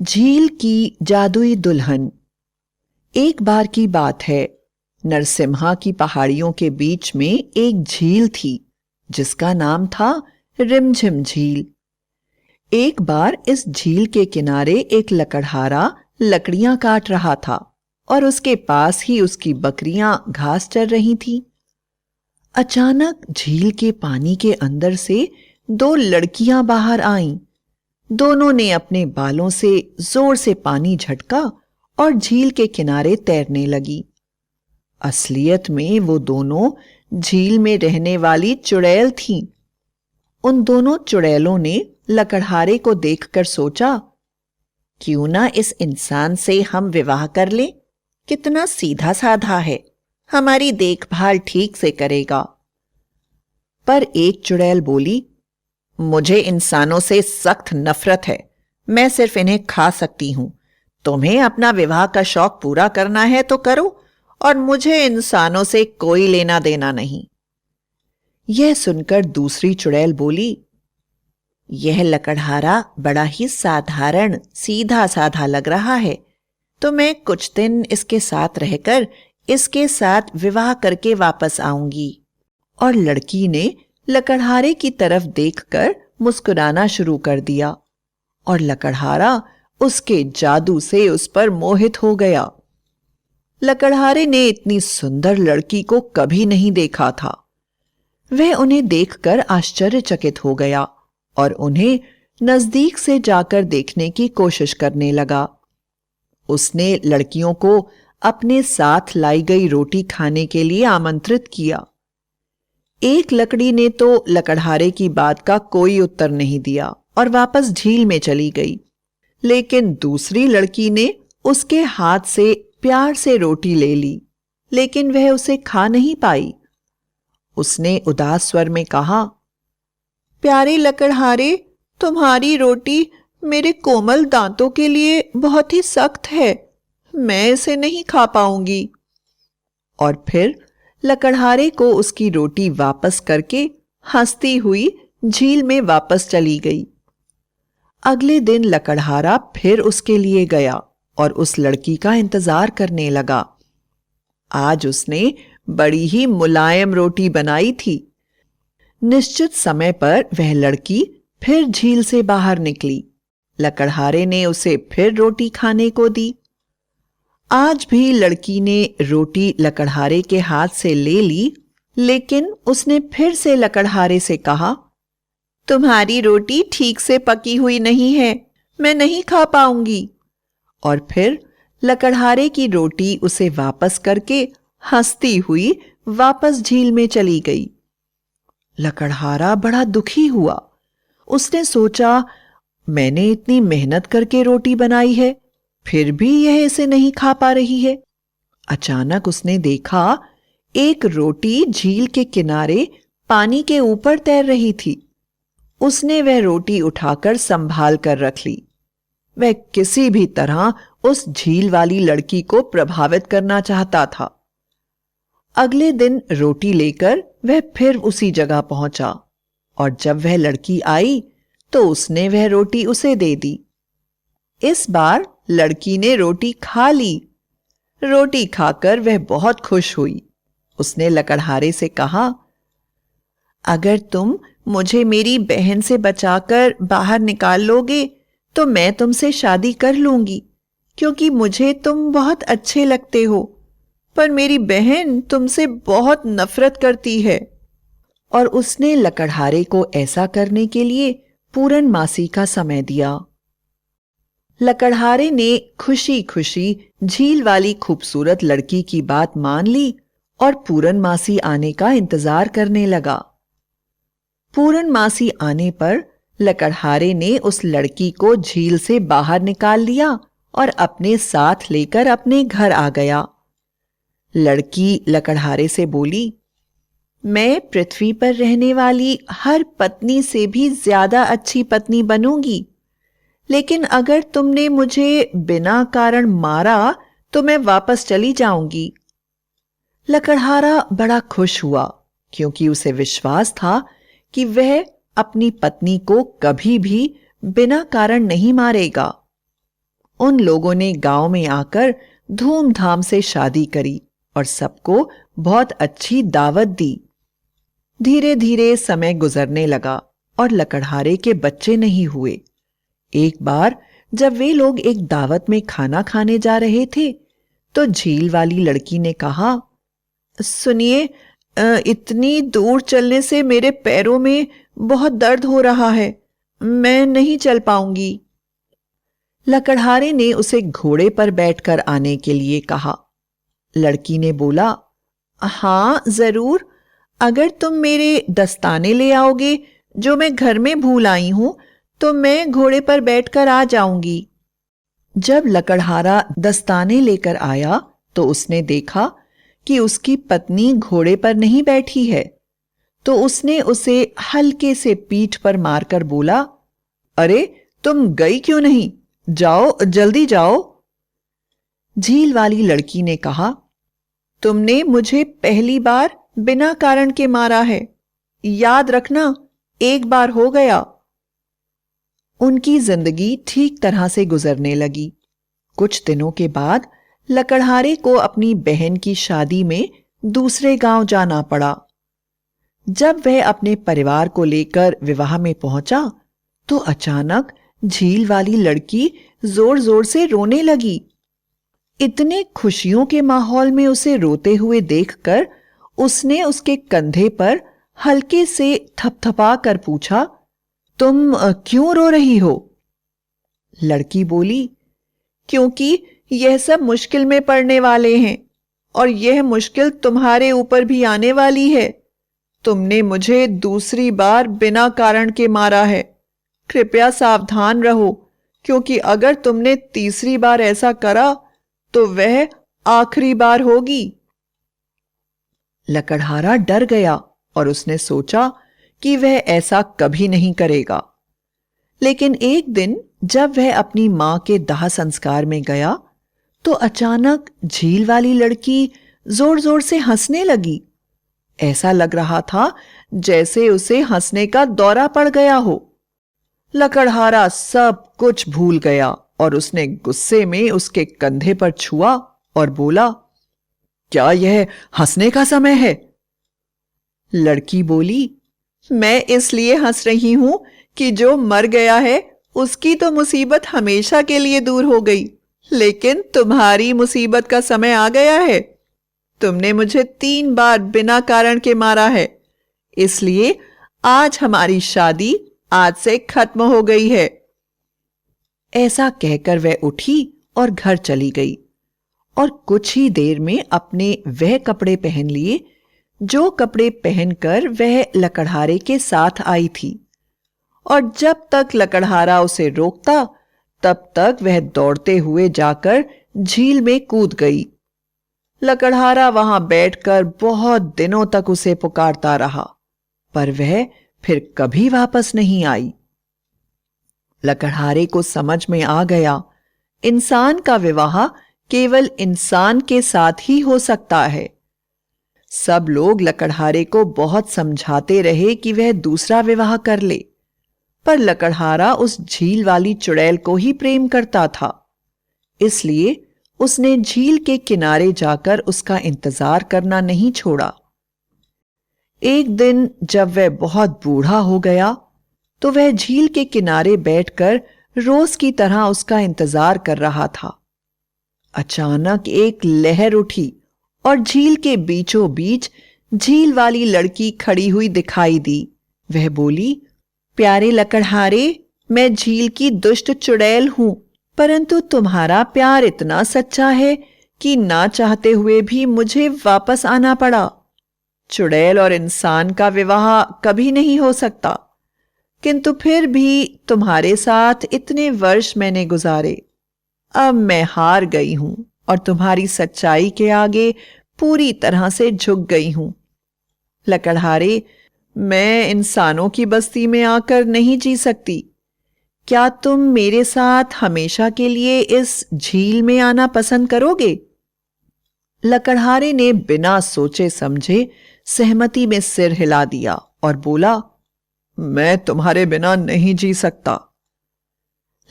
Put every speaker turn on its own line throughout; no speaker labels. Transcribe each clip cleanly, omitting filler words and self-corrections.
झील की जादुई दुल्हन। एक बार की बात है, नरसिम्हा की पहाड़ियों के बीच में एक झील थी जिसका नाम था रिमझिम झील। एक बार इस झील के किनारे एक लकड़हारा लकड़ियां काट रहा था और उसके पास ही उसकी बकरियां घास चर रही थीं। अचानक झील के पानी के अंदर से दो लड़कियां बाहर आईं। दोनों ने अपने बालों से जोर से पानी झटका और झील के किनारे तैरने लगी। असलियत में वो दोनों झील में रहने वाली चुड़ैल थीं। उन दोनों चुड़ैलों ने लकड़हारे को देखकर सोचा, क्यों ना इस इंसान से हम विवाह कर लें। कितना सीधा साधा है, हमारी देखभाल ठीक से करेगा। पर एक चुड़ैल बोली, मुझे इंसानों से सख्त नफरत है, मैं सिर्फ इन्हें खा सकती हूं। तुम्हें अपना विवाह का शौक पूरा करना है तो करो, और मुझे इंसानों से कोई लेना देना नहीं। यह सुनकर दूसरी चुड़ैल बोली, यह लकड़हारा बड़ा ही साधारण सीधा साधा लग रहा है, तो मैं कुछ दिन इसके साथ रहकर इसके साथ विवाह करके वापस आऊंगी। और लड़की ने लकड़हारे की तरफ देखकर मुस्कुराना शुरू कर दिया और लकड़हारा उसके जादू से उस पर मोहित हो गया। लकड़हारे ने इतनी सुंदर लड़की को कभी नहीं देखा था। वह उन्हें देखकर आश्चर्यचकित हो गया और उन्हें नजदीक से जाकर देखने की कोशिश करने लगा। उसने लड़कियों को अपने साथ लाई गई रोटी खाने के लिए आमंत्रित किया। एक लकड़ी ने तो लकड़हारे की बात का कोई उत्तर नहीं दिया और वापस झील में चली गई, लेकिन दूसरी लड़की ने उसके हाथ से प्यार से रोटी ले ली, लेकिन वह उसे खा नहीं पाई। उसने उदास स्वर में कहा, प्यारे लकड़हारे, तुम्हारी रोटी मेरे कोमल दांतों के लिए बहुत ही सख्त है, मैं इसे नहीं खा पाऊंगी। और फिर लकड़हारे को उसकी रोटी वापस करके हंसती हुई झील में वापस चली गई। अगले दिन लकड़हारा फिर उसके लिए गया और उस लड़की का इंतजार करने लगा। आज उसने बड़ी ही मुलायम रोटी बनाई थी। निश्चित समय पर वह लड़की फिर झील से बाहर निकली। लकड़हारे ने उसे फिर रोटी खाने को दी। आज भी लड़की ने रोटी लकड़हारे के हाथ से ले ली, लेकिन उसने फिर से लकड़हारे से कहा, तुम्हारी रोटी ठीक से पकी हुई नहीं है, मैं नहीं खा पाऊंगी। और फिर लकड़हारे की रोटी उसे वापस करके हंसती हुई वापस झील में चली गई। लकड़हारा बड़ा दुखी हुआ। उसने सोचा, मैंने इतनी मेहनत करके रोटी बनाई है, फिर भी यह इसे नहीं खा पा रही है। अचानक उसने देखा, एक रोटी झील के किनारे पानी के ऊपर तैर रही थी। उसने वह रोटी उठाकर संभाल कर रख ली। वह किसी भी तरह उस झील वाली लड़की को प्रभावित करना चाहता था। अगले दिन रोटी लेकर वह फिर उसी जगह पहुंचा और जब वह लड़की आई तो उसने वह रोटी उसे दे दी। इस बार लड़की ने रोटी खा ली। रोटी खाकर वह बहुत खुश हुई। उसने लकड़हारे से कहा, अगर तुम मुझे मेरी बहन से बचाकर बाहर निकाल लोगे तो मैं तुमसे शादी कर लूंगी, क्योंकि मुझे तुम बहुत अच्छे लगते हो, पर मेरी बहन तुमसे बहुत नफरत करती है। और उसने लकड़हारे को ऐसा करने के लिए पूरनमासी का समय दिया। लकड़हारे ने खुशी खुशी झील वाली खूबसूरत लड़की की बात मान ली और पूरनमासी आने का इंतजार करने लगा। पूरनमासी आने पर लकड़हारे ने उस लड़की को झील से बाहर निकाल लिया और अपने साथ लेकर अपने घर आ गया। लड़की लकड़हारे से बोली, मैं पृथ्वी पर रहने वाली हर पत्नी से भी ज्यादा अच्छी पत्नी बनूंगी, लेकिन अगर तुमने मुझे बिना कारण मारा तो मैं वापस चली जाऊंगी। लकड़हारा बड़ा खुश हुआ, क्योंकि उसे विश्वास था कि वह अपनी पत्नी को कभी भी बिना कारण नहीं मारेगा। उन लोगों ने गांव में आकर धूमधाम से शादी करी और सबको बहुत अच्छी दावत दी। धीरे धीरे समय गुजरने लगा और लकड़हारे के बच्चे नहीं हुए। एक बार जब वे लोग एक दावत में खाना खाने जा रहे थे तो झील वाली लड़की ने कहा, सुनिए, इतनी दूर चलने से मेरे पैरों में बहुत दर्द हो रहा है, मैं नहीं चल पाऊंगी। लकड़हारे ने उसे घोड़े पर बैठकर आने के लिए कहा। लड़की ने बोला, हाँ जरूर, अगर तुम मेरे दस्ताने ले आओगे जो मैं घर में भूल आई हूं तो मैं घोड़े पर बैठकर आ जाऊंगी। जब लकड़हारा दस्ताने लेकर आया तो उसने देखा कि उसकी पत्नी घोड़े पर नहीं बैठी है, तो उसने उसे हल्के से पीठ पर मारकर बोला, अरे तुम गई क्यों नहीं? जाओ, जल्दी जाओ। झील वाली लड़की ने कहा, तुमने मुझे पहली बार बिना कारण के मारा है, याद रखना, एक बार हो गया। उनकी जिंदगी ठीक तरह से गुजरने लगी। कुछ दिनों के बाद लकड़हारे को अपनी बहन की शादी में दूसरे गांव जाना पड़ा। जब वह अपने परिवार को लेकर विवाह में पहुंचा तो अचानक झील वाली लड़की जोर जोर से रोने लगी। इतने खुशियों के माहौल में उसे रोते हुए देखकर उसने उसके कंधे पर हल्के से थपथपा कर पूछा, तुम क्यों रो रही हो? लड़की बोली, क्योंकि यह सब मुश्किल में पड़ने वाले हैं और यह मुश्किल तुम्हारे ऊपर भी आने वाली है। तुमने मुझे दूसरी बार बिना कारण के मारा है। कृपया सावधान रहो, क्योंकि अगर तुमने तीसरी बार ऐसा करा तो वह आखिरी बार होगी। लकड़हारा डर गया और उसने सोचा कि वह ऐसा कभी नहीं करेगा। लेकिन एक दिन जब वह अपनी मां के दाह संस्कार में गया तो अचानक झील वाली लड़की जोर जोर से हंसने लगी। ऐसा लग रहा था जैसे उसे हंसने का दौरा पड़ गया हो। लकड़हारा सब कुछ भूल गया और उसने गुस्से में उसके कंधे पर छुआ और बोला, क्या यह हंसने का समय है? लड़की बोली, मैं इसलिए हंस रही हूं कि जो मर गया है उसकी तो मुसीबत हमेशा के लिए दूर हो गई, लेकिन तुम्हारी मुसीबत का समय आ गया है। तुमने मुझे 3 बार बिना कारण के मारा है, इसलिए आज हमारी शादी आज से खत्म हो गई है। ऐसा कहकर वह उठी और घर चली गई और कुछ ही देर में अपने वह कपड़े पहन लिए जो कपड़े पहनकर वह लकड़हारे के साथ आई थी। और जब तक लकड़हारा उसे रोकता तब तक वह दौड़ते हुए जाकर झील में कूद गई। लकड़हारा वहां बैठकर बहुत दिनों तक उसे पुकारता रहा, पर वह फिर कभी वापस नहीं आई। लकड़हारे को समझ में आ गया, इंसान का विवाह केवल इंसान के साथ ही हो सकता है। सब लोग लकड़हारे को बहुत समझाते रहे कि वह दूसरा विवाह कर ले, पर लकड़हारा उस झील वाली चुड़ैल को ही प्रेम करता था। इसलिए उसने झील के किनारे जाकर उसका इंतजार करना नहीं छोड़ा। एक दिन जब वह बहुत बूढ़ा हो गया तो वह झील के किनारे बैठकर रोज की तरह उसका इंतजार कर रहा था। अचानक एक लहर उठी और झील के बीचों बीच झील वाली लड़की खड़ी हुई दिखाई दी। वह बोली, प्यारे लकड़हारे, मैं झील की दुष्ट चुड़ैल हूं, परंतु तुम्हारा प्यार इतना सच्चा है कि ना चाहते हुए भी मुझे वापस आना पड़ा। चुड़ैल और इंसान का विवाह कभी नहीं हो सकता, किंतु फिर भी तुम्हारे साथ इतने वर्ष मैंने गुजारे। अब मैं हार गई हूं और तुम्हारी सच्चाई के आगे पूरी तरह से झुक गई हूं। लकड़हारे, मैं इंसानों की बस्ती में आकर नहीं जी सकती। क्या तुम मेरे साथ हमेशा के लिए इस झील में आना पसंद करोगे? लकड़हारे ने बिना सोचे समझे सहमति में सिर हिला दिया और बोला, मैं तुम्हारे बिना नहीं जी सकता।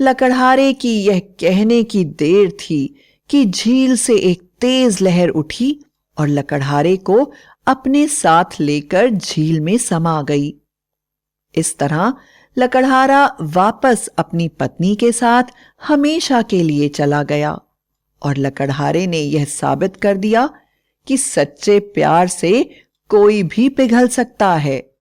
लकड़हारे की यह कहने की देर थी कि झील से एक तेज लहर उठी और लकड़हारे को अपने साथ लेकर झील में समा गई। इस तरह लकड़हारा वापस अपनी पत्नी के साथ हमेशा के लिए चला गया और लकड़हारे ने यह साबित कर दिया कि सच्चे प्यार से कोई भी पिघल सकता है।